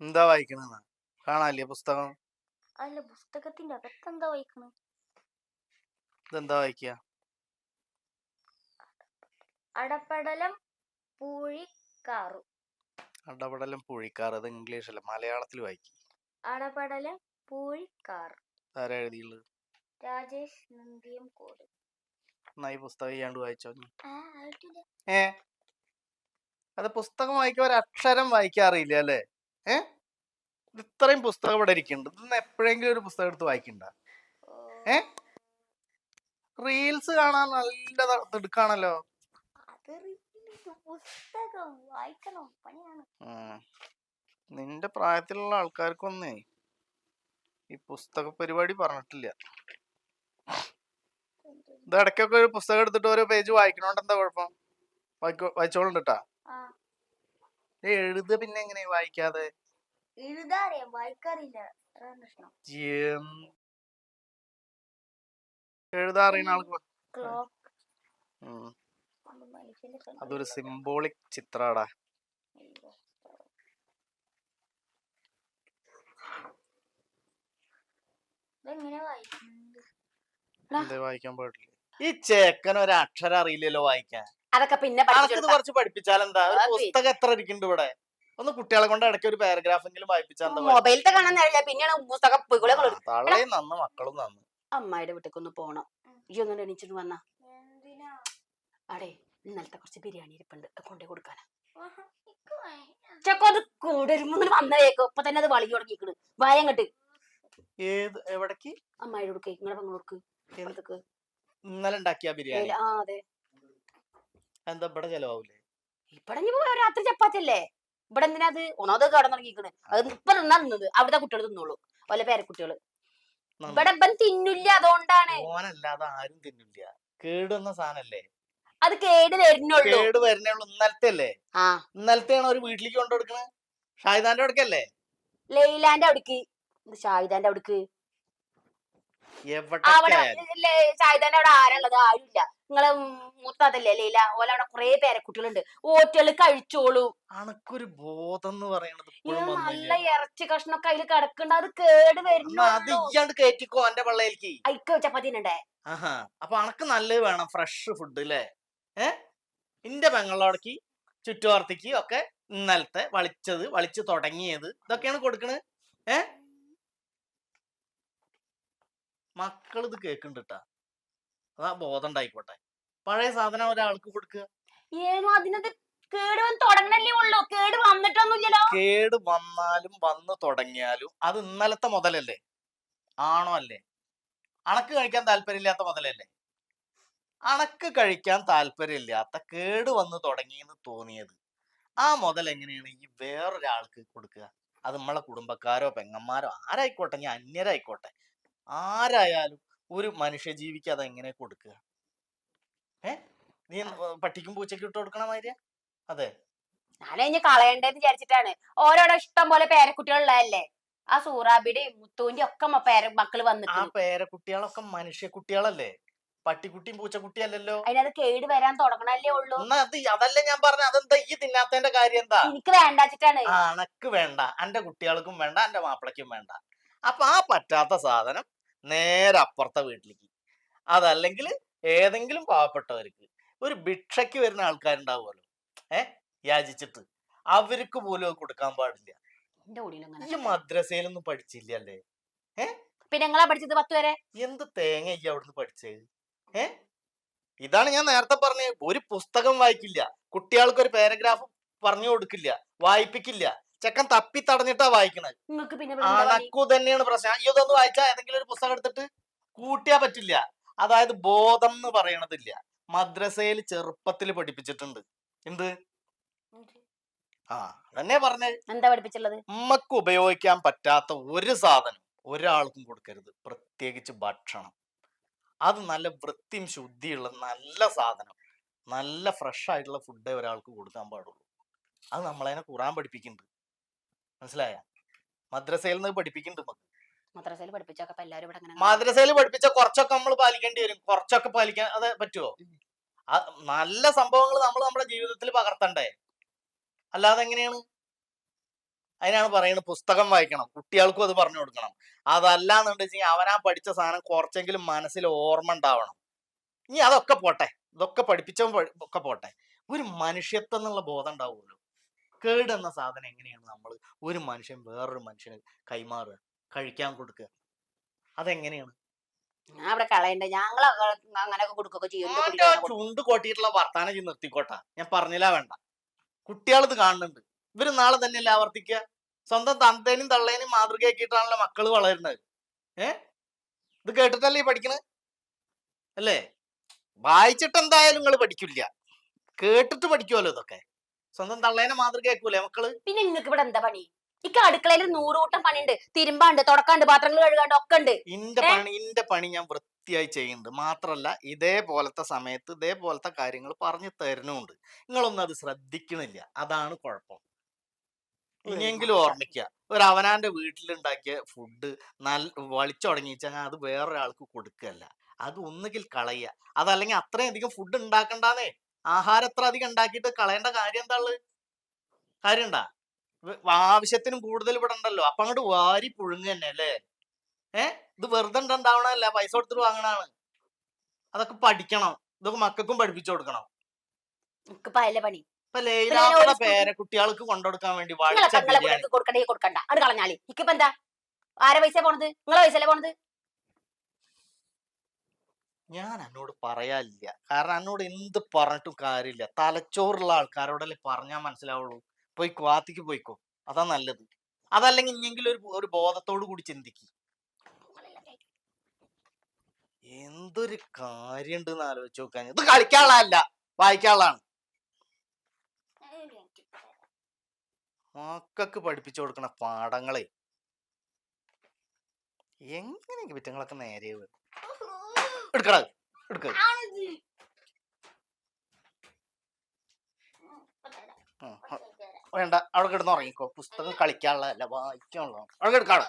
എന്താ വായിക്കണ കാണാല്ലേ പുസ്തകം? അല്ല, പുസ്തകത്തിന്റെ അകത്തെന്താ വായിക്കണ? ഇതെന്താ വായിക്കുക? അടപടലം പൂഴിക്കാറു. അടപടലം പൂഴിക്കാറ്. അത് ഇംഗ്ലീഷ് അല്ല, മലയാളത്തിൽ വായിക്കും. അടപടലം പൂഴിക്കാർ. ആരാ എഴുതിയുള്ളത്? രാജേഷ് നന്ദിയംകോട്. എന്നാ ഈ പുസ്തകം ചെയ്യാണ്ട് വായിച്ചോ. ആയിട്ടില്ല. അത് പുസ്തകം വായിക്കാൻ ഒരു അക്ഷരം വായിക്കാറില്ല അല്ലേ? ഇത്രയും പുസ്തകം ഇവിടെ ഇരിക്കുന്നുണ്ട്. ഇന്ന് എപ്പോഴെങ്കിലും ഒരു പുസ്തകം എടുത്ത് വായിക്കണ്ട? റീൽസ് കാണാൻ നല്ല തിടുക്കാണല്ലോ. പുസ്തകം വായിക്കണം, പണിയാണ്. നിന്റെ പ്രായത്തിലുള്ള ആൾക്കാർക്കൊന്നേ ഈ പുസ്തക പരിപാടി പറഞ്ഞിട്ടില്ല. ഇത് ഇടയ്ക്കൊക്കെ ഒരു പുസ്തകം എടുത്തിട്ട് ഓരോ പേജ് വായിക്കണോണ്ട് എന്താ കുഴപ്പം? വായിച്ചോളുണ്ടാ. എഴുത പിന്നെ എങ്ങനെ വായിക്കാതെ? എഴുതാറിയാം, വായിക്കാറില്ല. എഴുതാറിയുന്ന ആൾക്ക് അതൊരു സിംബോളിക് ചിത്രാടാ. വായിക്കാൻ പാടില്ല. ഈ ചേക്കൻ ഒരു അക്ഷരം അറിയില്ലല്ലോ വായിക്കാൻ. അതൊക്കെ പിന്നെ കുറച്ച് പഠിപ്പിച്ചാലെന്താ? ഒരു പുസ്തകം എത്ര ഇരിക്കുന്നുണ്ട് ഇവിടെ. ഒന്ന് കുട്ടികളെ കൊണ്ട് ഇടയ്ക്ക് ഒരു പാരഗ്രാഫ് എങ്കിലും വായിപ്പിച്ചാൽ മൊബൈലത്തെ കാണാൻ പിന്നെയാണ് പുസ്തകം. നന്ന് മക്കളും നന്ന്. അമ്മായിയുടെ വീട്ടിലേക്കൊന്ന് പോണം. ഈ ഒന്നും എണീച്ചിട്ട് വന്നാ അടേ ഇന്നലത്തെ കുറച്ച് ബിരിയാണി ഇരിപ്പുണ്ട്, കൊണ്ടേ കൊടുക്കാനാ. ചെക്കത് കൂടരുമ്പോ വന്നേക്കോ. ഇപ്പൊ തന്നെ അത് വളി തുടങ്ങിക്കണ് ഭയം കെട്ട്. എവിടേക്ക്? അമ്മായിയുടെ കൊടുക്കേ, നിങ്ങളെ പെങ്ങൾക്ക് ഇന്നലെ ഉണ്ടാക്കിയ ബിരിയാണി. അതെ. എന്താ ഇവിടെ ചെലവാവൂലേ? ഇവിടെ രാത്രി ചപ്പാത്തിയല്ലേ. ഇവിടെ എന്തിനാ അത് ഒന്നാമത് കടന്നു തുടങ്ങിക്കണ്. അത് ഇപ്പൊ തിന്നാ നിന്നത്, അവിടുത്തെ കുട്ടികൾ തിന്നോളൂ, വല്ല പേരക്കുട്ടികള്. ഇവിടെ ഇപ്പം തിന്നില്ല, അതുകൊണ്ടാണ്. ഓനല്ലാതെ ആരും തിന്നില്ല. കേടുവന്ന സാധനല്ലേ അത്. കേട് വരുന്നുള്ളൂ. കേട് വരുന്നുള്ളൂ. ഇന്നലത്തെ അല്ലേ? ഇന്നലത്തെയാണ് ഒരു വീട്ടിലേക്ക് കൊണ്ടുകൊടുക്കണേ. ഷാഹിദാന്റെ അവിടേക്കല്ലേ? ലൈലാന്റെ അവിടേക്ക്. ഷാഹിദാന്റെ അവിടേക്ക്. ഷാഹിദാന്റെ അവിടെ ആരുള്ളത്? ആരുമില്ല. നിങ്ങളെ മൂത്തതല്ലേ ലൈല, ഓല അവിടെ കുറെ പേരക്കുട്ടികളുണ്ട്. ഓറ്റകള് കഴിച്ചോളൂ. അനക്കൊരു ബോധം എന്ന് പറയണത് നല്ല ഇറച്ചി കഷ്ണൊക്കെ അതിൽ കിടക്കണ്ട. അത് കേട് വരുന്നു. കേറ്റിക്കോ എന്റെ പള്ളയിലേക്ക്. അയക്കോ ചപ്പാത്തി ഉണ്ടേ. അപ്പൊ അനക്ക് നല്ലത് വേണം, ഫ്രഷ് ഫുഡ് അല്ലേ? ഇന്റെ പെങ്ങളോടക്ക് ചുറ്റുവാർത്തിക്ക് ഒക്കെ ഇന്നലത്തെ വളിച്ചു തുടങ്ങിയത് ഇതൊക്കെയാണ് കൊടുക്കണ്. മക്കൾ ഇത് കേക്കുന്നുണ്ടാ. അതാ ബോധം ഉണ്ടായിക്കോട്ടെ. പഴയ സാധനം ഒരാൾക്ക് കൊടുക്കുക. കേട് തുടങ്ങണല്ലേ ഉള്ളൂ, കേട് വന്നിട്ടൊന്നുമില്ലല്ലോ. കേട് വന്നാലും വന്നു തുടങ്ങിയാലും അത് ഇന്നലത്തെ മുതലല്ലേ? ആണോ അല്ലേ? അണക്ക് കഴിക്കാൻ താല്പര്യമില്ലാത്ത മുതലല്ലേ? അണക്ക് കഴിക്കാൻ താല്പര്യമില്ലാത്ത കേട് വന്ന് തുടങ്ങിയെന്ന് തോന്നിയത് ആ മുതൽ എങ്ങനെയാണ് ഈ വേറൊരാൾക്ക് കൊടുക്കുക? അത് നമ്മളെ കുടുംബക്കാരോ പെങ്ങന്മാരോ ആരായിക്കോട്ടെ, ഞാൻ അന്യരായിക്കോട്ടെ, ആരായാലും ഒരു മനുഷ്യജീവിക്ക് അതെങ്ങനെ കൊടുക്കുക? നീ പട്ടിക്കും പൂച്ചയ്ക്കും ഇട്ട് കൊടുക്കണ മാതിരിയാ? അതെ, ഞാനതിന് കളയണ്ടേന്ന് വിചാരിച്ചിട്ടാണ്. ഓരോടെ ഇഷ്ടം പോലെ പേരക്കുട്ടികളുള്ളതല്ലേ. ആ സൂറാബിയുടെയും മുത്തൂന്റെ ഒക്കെ മക്കള് വന്നിട്ട്. ആ പേരക്കുട്ടികളൊക്കെ മനുഷ്യ കുട്ടികളല്ലേ, പട്ടിക്കുട്ടിയും പൂച്ചക്കുട്ടിയും അല്ലല്ലോ. അതിനത് കേട് വരാൻ തുടങ്ങണല്ലേ ഉള്ളൂ. അതല്ലേ ഞാൻ പറഞ്ഞ. അതെന്താ ഈ തിന്നാത്തതിന്റെ കാര്യം എന്താ? എനിക്ക് വേണ്ടാച്ചിട്ടാണ്. അനക്ക് വേണ്ട, എന്റെ കുട്ടികൾക്കും വേണ്ട, എന്റെ മാപ്പിളക്കും വേണ്ട. അപ്പൊ ആ പറ്റാത്ത സാധനം നേരെ അപ്പുറത്തെ വീട്ടിലേക്ക്, അതല്ലെങ്കിൽ ഏതെങ്കിലും പാവപ്പെട്ടവർക്ക്, ഒരു ഭിക്ഷയ്ക്ക് വരുന്ന ആൾക്കാരുണ്ടാവുമല്ലോ, യാചിച്ചിട്ട്, അവർക്ക് പോലും കൊടുക്കാൻ പാടില്ല. ഈ മദ്രസയിലൊന്നും പഠിച്ചില്ലല്ലേ? പിന്നെ നിങ്ങളാ പഠിച്ചത് 10 വരെ? എന്ത് തേങ്ങ ഈ അവിടുന്ന് പഠിച്ചത്? ഇതാണ് ഞാൻ നേരത്തെ പറഞ്ഞത്. ഒരു പുസ്തകം വായിക്കില്ല, കുട്ടികൾക്ക് ഒരു പാരഗ്രാഫ് പറഞ്ഞു കൊടുക്കില്ല, വായിപ്പിക്കില്ല. ചെക്കൻ തപ്പി തടഞ്ഞിട്ടാ വായിക്കണത്. അണക്കു തന്നെയാണ് പ്രശ്നം. ഇതൊന്ന് വായിച്ചാ ഏതെങ്കിലും ഒരു പുസ്തകം എടുത്തിട്ട് കൂട്ടിയാ പറ്റില്ല. അതായത് ബോധം എന്ന് പറയണതില്ല. മദ്രസയിൽ ചെറുപ്പത്തിൽ പഠിപ്പിച്ചിട്ടുണ്ട്. എന്ത്? അതന്നെ പറഞ്ഞത്. എന്താ പഠിപ്പിച്ചുള്ളത്? ഉമ്മക്ക് ഉപയോഗിക്കാൻ പറ്റാത്ത ഒരു സാധനം ഒരാൾക്കും കൊടുക്കരുത്, പ്രത്യേകിച്ച് ഭക്ഷണം. അത് നല്ല വൃത്തിയും ശുദ്ധിയുള്ള നല്ല സാധനം, നല്ല ഫ്രഷ് ആയിട്ടുള്ള ഫുഡേ ഒരാൾക്ക് കൊടുക്കാൻ പാടുള്ളൂ. അത് നമ്മളതിനെ ഖുർആൻ പഠിപ്പിക്കുന്നുണ്ട്. മനസ്സിലായ? മദ്രസയിൽ നിന്ന് പഠിപ്പിക്കുന്നുണ്ട്. മദ്രസയിൽ പഠിപ്പിച്ച കുറച്ചൊക്കെ നമ്മൾ പാലിക്കേണ്ടി വരും. കുറച്ചൊക്കെ പാലിക്കാൻ അത് പറ്റുമോ? നല്ല സംഭവങ്ങൾ നമ്മൾ നമ്മുടെ ജീവിതത്തിൽ പകർത്തണ്ടേ? അല്ലാതെ എങ്ങനെയാണ്? അതിനാണ് പറയുന്നത് പുസ്തകം വായിക്കണം, കുട്ടികൾക്കും അത് പറഞ്ഞു കൊടുക്കണം. അതല്ല എന്നുണ്ടെങ്കിൽ അവനാ പഠിച്ച സാധനം കുറച്ചെങ്കിലും മനസ്സിൽ ഓർമ്മ ഉണ്ടാവണം. ഇനി അതൊക്കെ പോട്ടെ, ഇതൊക്കെ ഒക്കെ പോട്ടെ, ഒരു മനുഷ്യത്വം എന്നുള്ള ബോധം ഉണ്ടാവുമല്ലോ. കേടെന്ന സാധനം എങ്ങനെയാണ് നമ്മൾ ഒരു മനുഷ്യൻ വേറൊരു മനുഷ്യന് കൈമാറുക, കഴിക്കാൻ കൊടുക്കുക? അതെങ്ങനെയാണ്? ഞാൻ അവിടെ കളയണ്ട, ഞങ്ങൾ അങ്ങനെയൊക്കെ കൊടുക്കൊക്കെ ചെയ്യും. എന്റെ ഓന്റെ കുടിയിൽ ആ അങ്ങനെ കൊടുക്കും. ചുണ്ട് കൊട്ടിയിട്ടുള്ള വർത്താനം ചെയ്ത് നിർത്തിക്കോട്ടാ, ഞാൻ പറഞ്ഞില്ല വേണ്ട. കുട്ടികൾ ഇത് കാണുന്നുണ്ട്, ഇവര് നാളെ തന്നെയല്ലേ ആവർത്തിക്കുക. സ്വന്തം തന്തേനും തള്ളേനും മാതൃകയാക്കിയിട്ടാണല്ലോ മക്കള് വളരുന്നത്. ഇത് കേട്ടിട്ടല്ലേ ഈ പഠിക്കണത്? അല്ലേ? വായിച്ചിട്ട് എന്തായാലും നിങ്ങൾ പഠിക്കില്ല, കേട്ടിട്ട് പഠിക്കുമല്ലോ ഇതൊക്കെ. സ്വന്തം തള്ളേനെ മാതൃകയാക്കൂലേ മക്കള്? പിന്നെ നിങ്ങൾക്ക് ഇവിടെ എന്താ പണി? ഇക്ക് അടുക്കളയിൽ 100 കൂട്ടം പണിയുണ്ട്. തിരുമ്പാണ്ട്, തുടക്കാണ്ട്, പാത്രങ്ങൾ കഴുകാണ്ട് ഒക്കെ ഉണ്ട്. ഇന്റെ പണി ഞാൻ വൃത്തിയായി ചെയ്യുന്നുണ്ട്. മാത്രല്ല ഇതേപോലത്തെ സമയത്ത് ഇതേപോലത്തെ കാര്യങ്ങൾ പറഞ്ഞു തരുന്നുണ്ട്. നിങ്ങളൊന്നും അത് ശ്രദ്ധിക്കണില്ല, അതാണ് കുഴപ്പം. ഇനിയെങ്കിലും ഓർമ്മിക്കുക, ഒരു അവനാന്റെ വീട്ടിലുണ്ടാക്കിയ ഫുഡ് വളിച്ചുടങ്ങിച്ചാൽ അത് വേറൊരാൾക്ക് കൊടുക്കുകയല്ല, അത് ഒന്നുകിൽ കളയുക. അതല്ലെങ്കിൽ അത്രയും അധികം ഫുഡ് ഉണ്ടാക്കണ്ടാന്നേ. ആഹാരം എത്ര അധികം ഉണ്ടാക്കിയിട്ട് കളയേണ്ട കാര്യം എന്താ ഉള്ളത്? കാര്യണ്ടാ? ആവശ്യത്തിനും കൂടുതൽ ഇവിടെ ഉണ്ടല്ലോ, അപ്പൊ അങ്ങോട്ട് വാരി പുഴുങ്ങ തന്നെ അല്ലേ? ഇത് വെറുതെ ഉണ്ടാവണല്ല, പൈസ കൊടുത്തിട്ട് വാങ്ങണാണ്. അതൊക്കെ പഠിക്കണം, ഇതൊക്കെ മക്കൾക്കും പഠിപ്പിച്ചു കൊടുക്കണം. എനിക്കിപ്പോ അതിലെ പണി. ഇപ്പൊ ലൈലാപ്പുടെ പേരക്കുട്ടികൾക്ക് കൊണ്ടുകൊടുക്കാൻ വേണ്ടി വളിച്ച ബിരിയാണി കൊടുക്കണ്ടേ കൊടുക്കണ്ട, അത് കളഞ്ഞാല്. ഇക്കിപ്പോ എന്താ ആരെ പൈസ പോണത്? നിങ്ങളെ പൈസ അല്ലേ പോണത്? ഞാൻ എന്നോട് പറയാനില്ല, കാരണം എന്നോട് എന്ത് പറഞ്ഞിട്ടും കാര്യമില്ല. തലച്ചോറുള്ള ആൾക്കാരോടല്ലേ പറഞ്ഞാൽ മനസ്സിലാവുള്ളൂ. പോയി ക്വാത്തിക്ക് പോയിക്കോ, അതാ നല്ലത്. അതല്ലെങ്കിൽ ഇനിയെങ്കിലും ഒരു ബോധത്തോടു കൂടി ചിന്തിക്കും. എന്തൊരു കാര്യം ഉണ്ടെന്ന് ആലോചിച്ച് നോക്കാൻ. ഇത് കളിക്കാനുള്ളതല്ല, വായിക്കാനുള്ളതാണ്. മക്കൾക്ക് പഠിപ്പിച്ചു കൊടുക്കണ പാഠങ്ങളെ എങ്ങനെ വിറ്റങ്ങളൊക്കെ നേരെ എടുക്കട എടുക്ക. വേണ്ട, അവിടെ കിടന്ന് ഉറങ്ങിക്കോ. പുസ്തകം കളിക്കാനുള്ളതല്ല, വായിക്കാനുള്ളതാണ്. അവിടെ എടുക്കാളോ.